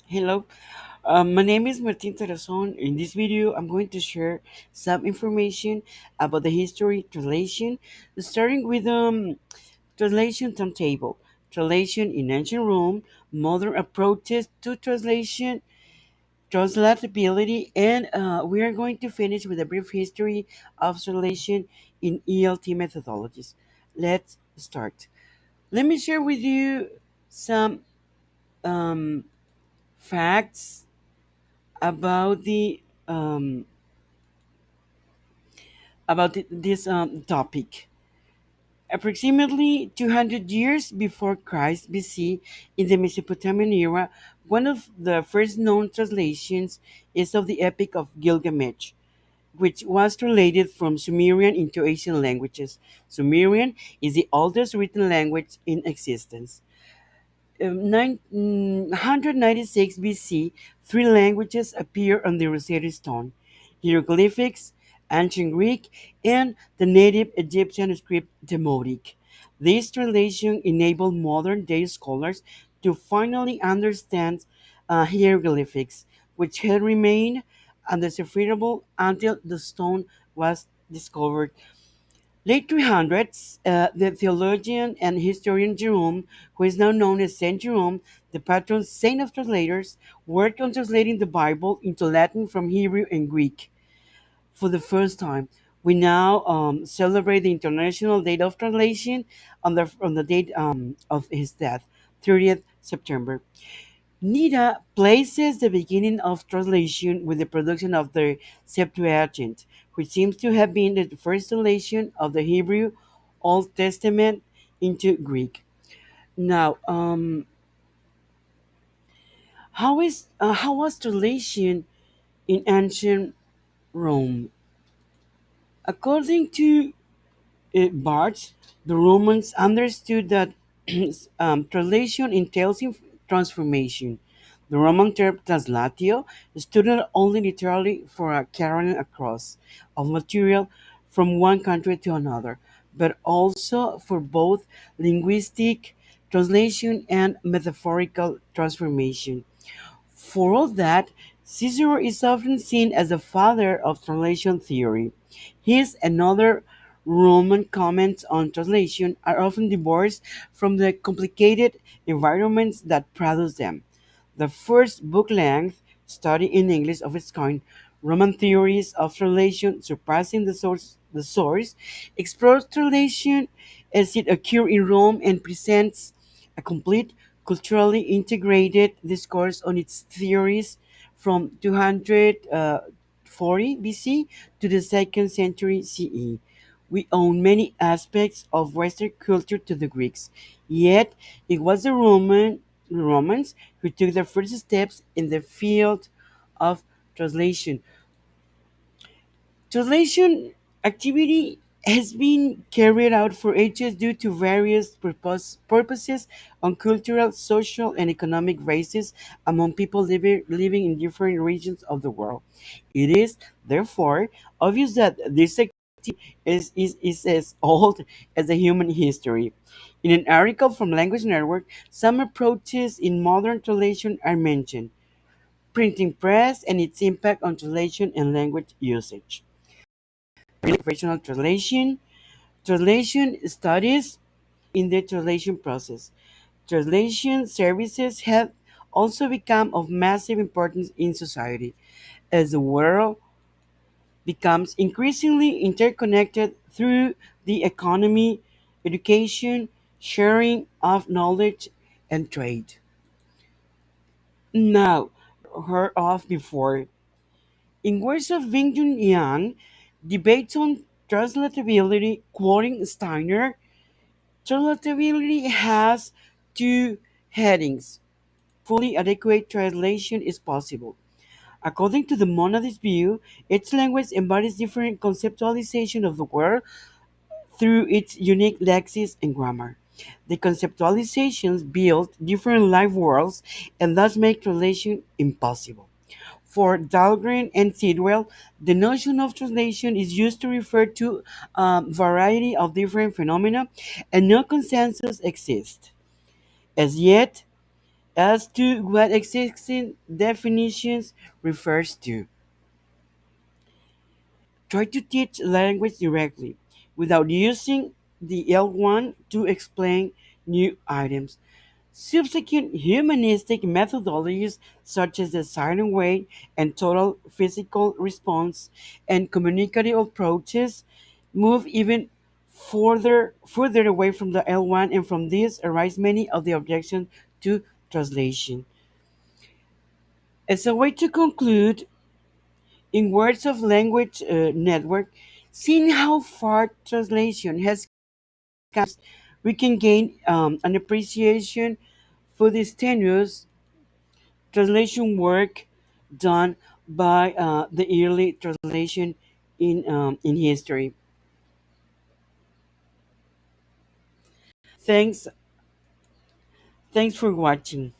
Hello, my name is Martin Tarazon. In this video, I'm going to share some information about the history translation, starting with translation timetable, translation in ancient Rome, modern approaches to translation, translatability, and we are going to finish with a brief history of translation in ELT methodologies. Let's start. Let me share with you some um, facts about the this topic. Approximately 200 years before Christ BC, in the Mesopotamian era, one of the first known translations is of the Epic of Gilgamesh, which was translated from Sumerian into Asian languages. Sumerian is the oldest written language in existence. 196 BC, three languages appear on the Rosetta Stone: hieroglyphics, ancient Greek, and the native Egyptian script Demotic. This translation enabled modern day scholars to finally understand hieroglyphics, which had remained undecipherable until the stone was discovered. Late 300s, the theologian and historian Jerome, who is now known as Saint Jerome, the patron saint of translators, worked on translating the Bible into Latin from Hebrew and Greek for the first time. We now celebrate the International Date of Translation on the date of his death, 30th September. Nida places the beginning of translation with the production of the Septuagint, which seems to have been the first translation of the Hebrew Old Testament into Greek. Now, how was translation in ancient Rome? According to Barth, the Romans understood that translation entails transformation. The Roman term translatio stood not only literally for a carrying across of material from one country to another, but also for both linguistic translation and metaphorical transformation. For all that, Cicero is often seen as the father of translation theory. His and other Roman comments on translation are often divorced from the complicated environments that produce them. The first book length study in English of its kind, Roman Theories of Translation Surpassing the Source, explores translation as it occurred in Rome and presents a complete, culturally integrated discourse on its theories from 240 BC to the 2nd century CE. We owe many aspects of Western culture to the Greeks, yet it was the Romans who took the first steps in the field of translation. Translation activity has been carried out for ages due to various purposes on cultural, social, and economic basis among people living in different regions of the world. It is, therefore, obvious that this activity is as old as the human history. In an article from Language Network, some approaches in modern translation are mentioned: printing press and its impact on translation and language usage, professional translation, translation studies in the translation process. Translation services have also become of massive importance in society as the world becomes increasingly interconnected through the economy, education, sharing of knowledge, and trade. Now, heard of before. In words of Wing Yang, debates on translatability, quoting Steiner, translatability has two headings. Fully adequate translation is possible. According to the monadist view, each language embodies different conceptualization of the world through its unique lexis and grammar. The conceptualizations build different life worlds and thus make translation impossible. For Dahlgren and Sidwell, the notion of translation is used to refer to a variety of different phenomena, and no consensus exists. As yet, as to what existing definitions refers to. Try to teach language directly without using the L1 to explain new items. Subsequent humanistic methodologies such as the silent wait and total physical response and communicative approaches move even further away from the L1, and from this arise many of the objections to translation. As a way to conclude, in words of language network, seeing how far translation has come, we can gain an appreciation for the strenuous translation work done by the early translation in history. Thanks, thanks for watching.